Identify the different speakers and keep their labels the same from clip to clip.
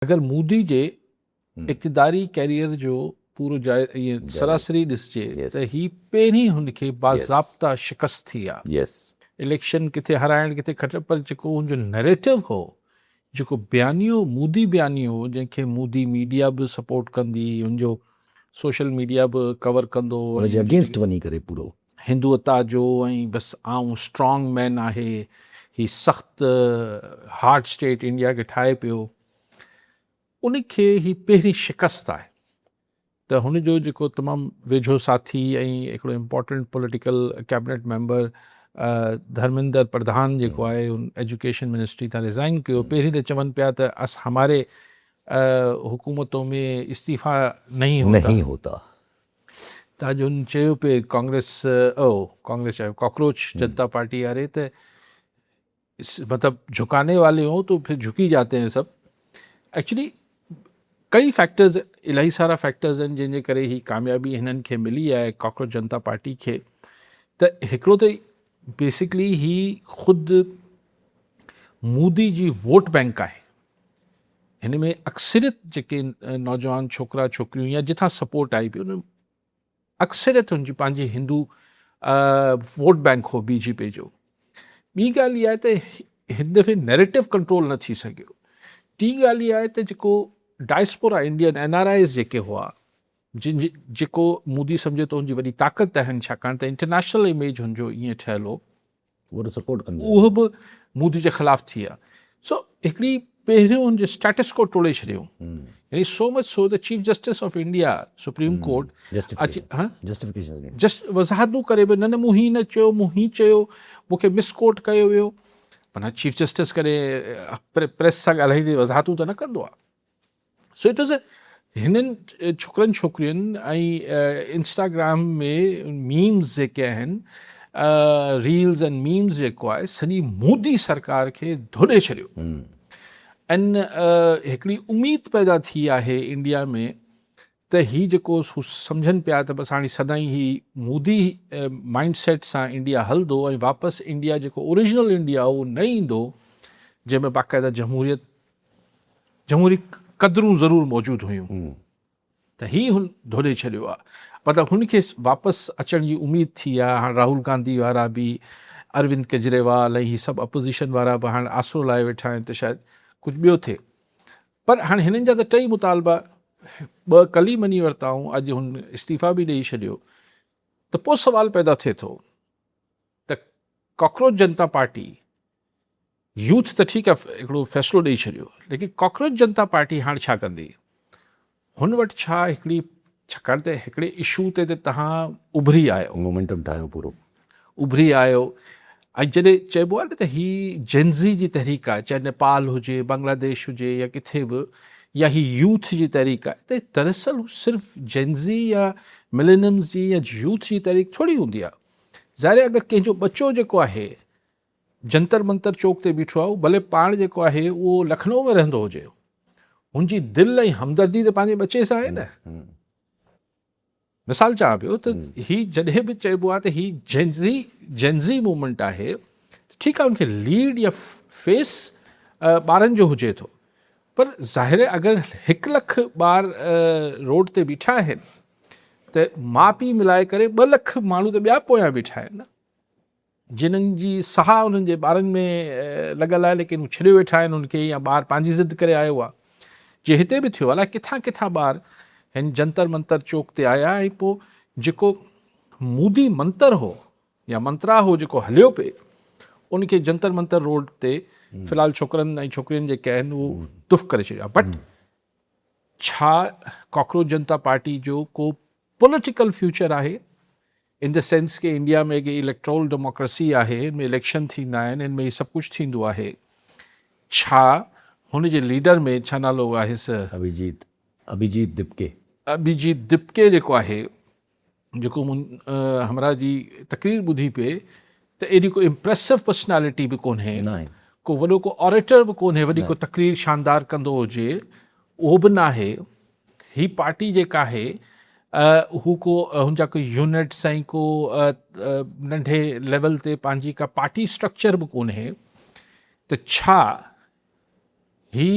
Speaker 1: अगर मोदी जे इक़्तिदारी कैरियर जो पूरो सरासरी ॾिसजे त ही पहिरीं हुनखे बाज़ाब्ता शिकस्त थी आहे। इलेक्शन किथे हराइण किथे खट, पर जेको हुनजो नैरेटिव हो, जेको बयानियो मोदी बयानियो हो, जंहिंखे मोदी मीडिया बि सपोर्ट कंदी, हुनजो सोशल मीडिया बि कवर कंदो,
Speaker 2: अगेंस्ट वञी करे पूरो
Speaker 1: हिंदुत्ता जो, ऐं बसि आऊं स्ट्रॉन्ग मैन आहे, ही सख़्तु हार्ड स्टेट इंडिया खे ठाहे पियो, उनखे ही पहिरीं शिकस्त आहे। त हुनजो जेको तमामु वेझो साथी ऐं हिकिड़ो important political cabinet member Dharmendra Pradhan जेको आहे, उन एजुकेशन मिनिस्ट्री तां रिज़ाइन कयो। पहिरीं त चवनि पिया त हमारे हुकूमतों में इस्तीफ़ा नहीं होता। त अॼु हुन चयो पिए कांग्रेस चयो कॉकरोच जनता पार्टी वारे त मतलब झुकाने वाले हो तो फिर झुकी जाते हैं सब। एक्चुअली कई फैक्टर्स, इलाही सारा फैक्टर्स आहिनि जंहिंजे करे ही कामयाबी हिननि खे मिली आहे कॉकरोच जनता पार्टी खे। त हिकिड़ो त बेसिकली ही ख़ुदि मोदी जी वोट बैंक आहे। हिन में अक्सरियत जेके नौजवान छोकिरा छोकिरियूं या जिथां सपोर्ट आई पई, उन अक्सरियत हुनजी पंहिंजी हिंदू वोट बैंक हो बीजेपी जो। ॿी ॻाल्हि इहा आहे त हिन दफ़े नैरेटिव कंट्रोल न थी सघियो। टी ॻाल्हि इहा आहे त जेको डायस्पोरा इंडियन NRIs जेके हुआ, जेको मोदी सम्झे थो हुनजी वॾी ताक़त आहिनि, छाकाणि त इंटरनेशनल इमेज हुनजो ईअं ठहियल हो,
Speaker 2: उहो सपोर्ट कंदो,
Speaker 1: उहो बि मोदी जे ख़िलाफ़ु थी आहे। सो हिकिड़ी पहिरियों हुनजे स्टेटस को टोड़े छॾियो, यानी so much so the chief justice of India supreme court just वज़ाहतूं करे बि न मूं हीअं न चयो, मूं हीअं चयो, मूंखे मिसकोट कयो वियो। माना चीफ जस्टिस करे प्रेस सां ॻाल्हाईंदे वज़ाहतूं त न कंदो आहे। सो इट वॉज़ हिननि छोकिरनि छोकिरियुनि ऐं इंस्टाग्राम में मीम्स जेके आहिनि, रील्स एंड मीम्स जेको आहे, सॼी मोदी सरकार खे धोॾे छॾियो। ऐं हिकिड़ी उमेद पैदा थी आहे इंडिया में त ही जेको सम्झनि पिया त बसि हाणे सदाईं ही मोदी माइंड सेट सां इंडिया हलंदो ऐं वापसि इंडिया जेको ओरिजिनल इंडिया उहो न ईंदो, जंहिंमें बाक़ाइदा जमहूरी क़दरूं ज़रूरु मौजूदु हुयूं। त ही हुन धोॾे छॾियो आहे। मतिलबु हुनखे वापसि अचण जी उमेद थी आहे। हाणे राहुल गांधी वारा बि, अरविंद केजरीवाल ऐं ही सभु अपोज़िशन वारा बि हाणे आसरो लाइ वेठा आहिनि त शायदि कुझु ॿियो थिए। पर हाणे हिननि जा त टई मुतालबा ॿ कल्ह ई मञी वरिताऊं, अॼु हुन इस्तीफ़ा बि ॾेई छॾियो। त पोइ सवाल पैदा थिए थो त कॉकरोच जनता पार्टी, यूथ त ठीकु आहे हिकिड़ो फ़ैसिलो ॾेई छॾियो, लेकिन कॉकरोच जनता पार्टी हाणे छा कंदी? हुन वटि छा हिकिड़ी, छाकाणि त हिकिड़े इशू ते त तव्हां उभरी आयो,
Speaker 2: मोमेंटम ठाहियो, पूरो
Speaker 1: उभरी आयो। ऐं जॾहिं चइबो आहे न त ही जेनज़ी जी तहरीक आहे, चाहे नेपाल हुजे, बांग्लादेश हुजे या किथे बि, या ही यूथ जी तहरीक आहे, त दरअसल सिर्फ़ु जेनज़ी या मिलेनियम्स जी या यूथ जी तहरीक थोरी हूंदी आहे। ज़ाहिर अगरि कंहिंजो बच्चो जेको आहे जंतर मंतर चौक ते बीठो आहे, भले पाण जेको आहे उहो लखनऊ में रहंदो हुजे, हुनजी दिलि ऐं हमदर्दी त पंहिंजे बच्चे सां आहे न। मिसाल चवां पियो त ही जॾहिं बि चइबो आहे त ही जेनज़ी मूवमेंट आहे, ठीकु आहे, हुनखे लीड या फेस ॿारनि जो हुजे थो, पर ज़ाहिर अगरि 1 लख ॿार रोड ते बीठा आहिनि त माउ पीउ मिलाए करे 2 लख माण्हू त ॿिया पोयां बीठा आहिनि न, जिन्हनि जी साह उन्हनि जे ॿारनि में लॻल आहे, लेकिन हू छॾे वेठा आहिनि उनखे, या ॿार पंहिंजी ज़िद करे आयो आहे। जे हिते बि थियो, अलाए किथां किथां ॿार हिन जंतर मंतर चौक ते आया, ऐं पोइ जेको मोदी मंतर हो या मंत्रा हो जेको हलियो पिए, उनखे जंतर मंतर रोड ते फ़िलहाल छोकिरनि ऐं छोकिरियुनि जेके आहिनि उहो तुफ़ करे छॾियो। बट छा कॉकरोच जनता पार्टी जो को पॉलिटिकल फ्यूचर आहे? इन द सेंस के इंडिया में इलेक्ट्रोल डेमोक्रेसी आहे, इनमें इलेक्शन थींदा आहिनि, इनमें ही सभु कुझु थींदो आहे। छा हुनजे लीडर में, छा नालो आहे, अभिजीत दिपके जेको आहे, जेको हमरा जी तकरीर ॿुधी पिए त एॾी को इम्प्रेसिव पर्सनैलिटी बि कोन्हे, को वॾो को ऑरेटर बि कोन्हे, वॾी को तकरीर शानदार कंदो हुजे, उहो बि न आहे। ही पार्टी जेका आहे हू को हुनजा कोई यूनिट्स ऐं को नंढे लेवल ते पंहिंजी का पार्टी स्ट्रक्चर बि कोन्हे। त छा ही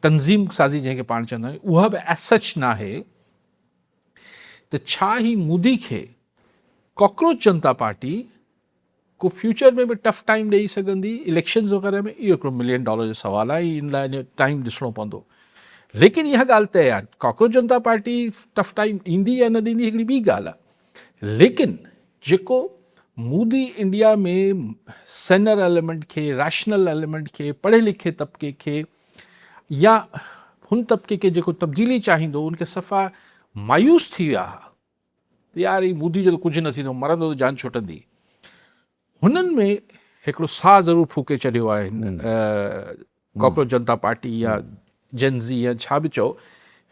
Speaker 1: तंज़ीम साज़ी जंहिंखे पाण चवंदा आहियूं उहा बि एज सच न आहे त छा ही मोदी खे कॉकरोच जनता पार्टी को फ्यूचर में बि टफ टाइम ॾेई सघंदी इलेक्शन्स वग़ैरह में, इहो हिकिड़ो $1 मिलियन जो सवाल आहे, इन लाइ टाइम ॾिसणो पवंदो। लेकिन इहा ॻाल्हि तय आहे, cockroach Janata party tough time ईंदी या न ॾींदी हिकिड़ी ॿी ॻाल्हि आहे। लेकिन जेको मोदी इंडिया में सेनर एलिमेंट खे, रैशनल एलिमेंट खे, पढ़े लिखे तबिके खे या हुन तबिके खे जेको तब्दीली चाहींदो उनखे सफ़ा मायूस थी विया हुआ, यार ही मोदी जो त कुझु न थींदो, मरंदो त जान छुटंदी। हुननि में हिकिड़ो साह ज़रूरु फूके छॾियो आहे कॉकरोच जनता पार्टी या जेनज़ी या छा बि चओ,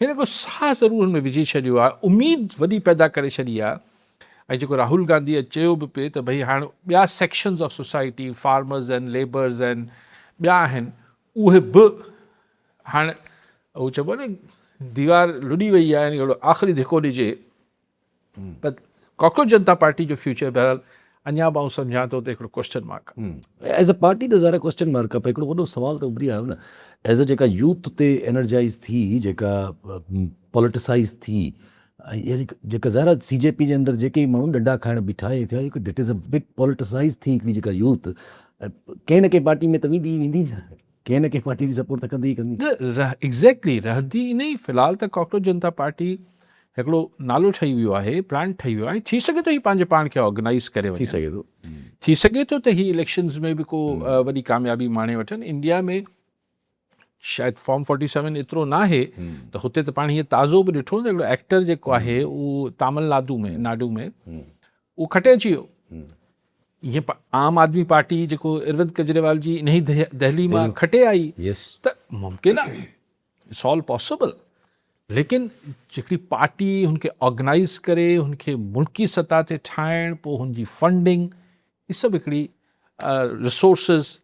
Speaker 1: हिन हिकिड़ो साह ज़रूरु हुन में विझी छॾियो आहे, उमेद वॾी पैदा करे छॾी आहे। ऐं जेको राहुल गांधी चयो बि पिए त भई हाणे ॿिया सेक्शन्स ऑफ सोसाइटी, फार्मर्स आहिनि, लेबर्स आहिनि, ॿिया आहिनि, उहे बि हाणे उहो चइबो आहे न दीवार लुॾी वई आहे, अहिड़ो आख़िरी धिको ॾिजे। पर कॉकरोच जनता पार्टी जो फ्यूचर बहरहाल अञा बि आउं सम्झां थो त हिकिड़ो क्वेश्चन मार्क आहे।
Speaker 2: एज़ अ पार्टी त ज़ाहिर क्वेश्चन मार्क आहे, हिकिड़ो वॾो सुवाल त उभरी आयो न, एज़ अ जेका यूथ ते एनर्जाइज़ थी, जेका पॉलिटिसाइज़ थी, ऐं जेका ज़ाहिर CJP जे अंदरि जेके माण्हू डंडा खाइण बीठा थिया, दिट इज़ अ बिग पॉलिटिसाइज़ थी हिकिड़ी जेका यूथ कंहिं न कंहिं पार्टी में त वेंदी न, कंहिं न कंहिं पार्टी जी सपोर्ट त कंदी ई कंदी।
Speaker 1: एग्ज़ैक्टली रहंदी ई नहीं। फ़िलहाल त कॉकरोच जनता पार्टी हिकिड़ो नालो ठही वियो आहे, ब्रांड ठही वियो आहे। थी सघे थो ही पंहिंजे पाण खे ऑर्गेनाइज़ करे वञे, थी सघे थो त ही इलेक्शन्स में बि को वॾी कामयाबी माणे वठनि। इंडिया में शायदि फॉर्म 47 एतिरो न आहे त हुते त पाण हीअं ताज़ो बि ॾिठो न, हिकिड़ो एक्टर जेको आहे उहो नाडू में उहो खटे अची वियो। ईअं आम आदमी पार्टी जेको अरविंद केजरीवाल जी इन ई दहली मां खटे आई, त मुमकिन आहे, इट्स ऑल पॉसिबल। लेकिन जेकॾहिं पार्टी हुनखे ऑर्गेनाइज़ करे, हुनखे मुल्की सतह ते ठाहिण, पोइ हुनजी फंडिंग, इहे सभु हिकिड़ी रिसोर्सिस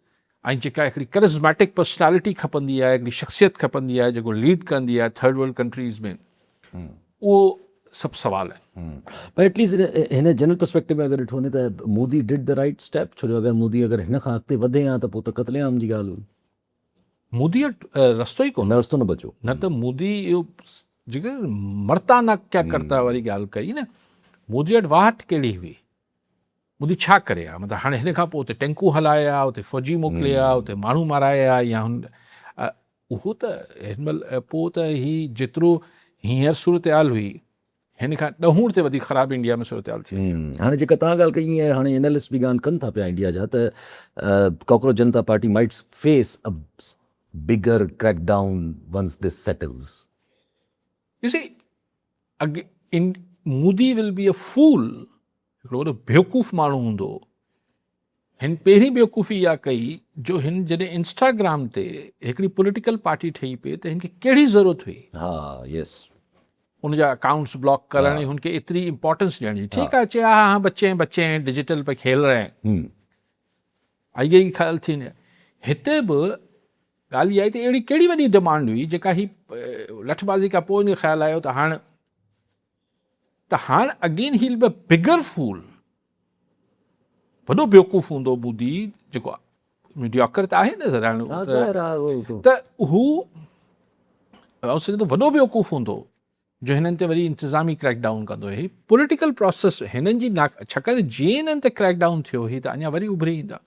Speaker 1: ऐं जेका हिकिड़ी करिज़मेटिक पर्सनैलिटी खपंदी आहे, हिकिड़ी शख़्सियत खपंदी आहे जेको लीड कंदी आहे थर्ड वर्ल्ड कंट्रीज़ में, उहो सभु सवाल आहिनि।
Speaker 2: पर एटलीस्ट हिन जनरल पर्सपेक्टिव में अगरि ॾिठो वञे त Modi did the right step, छो जो अगरि मोदी अगरि हिन खां अॻिते वधे हा त पोइ त क़त्लेआम जी ॻाल्हि हुई।
Speaker 1: मोदी रस्तो ई कोन,
Speaker 2: रस्तो न बचो,
Speaker 1: न त मोदी इहो जेके मरता न क्या करता वारी ॻाल्हि कई न। मोदी वटि वाट कहिड़ी हुई, मोदी छा करे आहे? मतिलबु हाणे हिन खां पोइ उते टैंकू हलाया, उते फ़ौजी मोकिलिया, उते माण्हू माराया, या हुन उहो त हिन महिल पोइ त ही जेतिरो हींअर सूरत हाल हुई, हिन खां ॾहूं ते वधीक ख़राबु इंडिया में सूरत हाल थी।
Speaker 2: हाणे जेका तव्हां ॻाल्हि कई आहे, हाणे एनालिस्ट बि ॻाल्हि कनि था पिया इंडिया जा, त cockroach Janata party might face a bigger crackdown once this settles.
Speaker 1: You see, Modi will be a fool, हिकिड़ो वॾो बेवकूफ़ माण्हू हूंदो। हिन पहिरीं बेवकूफ़ी इहा कई जो हिन जॾहिं इंस्टाग्राम ते हिकिड़ी पॉलिटिकल पार्टी ठही पई त हिनखे कहिड़ी ज़रूरत हुई
Speaker 2: हा, यस,
Speaker 1: उनजा अकाउंट्स ब्लॉक करण, हुनखे एतिरी इंपॉर्टेंस ॾियणी। ठीकु आहे, चए हाँ बच्चे हैं डिजिटल पे खेल रहे हैं, आई गई ख़्याल थी न। हिते बि ॻाल्हि इहा आहे त अहिड़ी कहिड़ी वॾी डिमांड हुई जेका ही लठबाज़ी खां पोइ इनखे ख़्यालु आयो त हाणे अगेन हील बि बिगर फूल, वॾो बेवकूफ़ हूंदो मोदी, जेको मीडियोकर त आहे न ज़रा, त हू वॾो बेवकूफ़ हूंदो जो हिननि ते वरी इंतिज़ामी क्रैकडाउन कंदो। ही पॉलिटिकल प्रोसेस हिननि जी छाकाणि जीअं हिननि ते क्रैकडाउन थियो ही त अञा वरी उभरी ईंदा।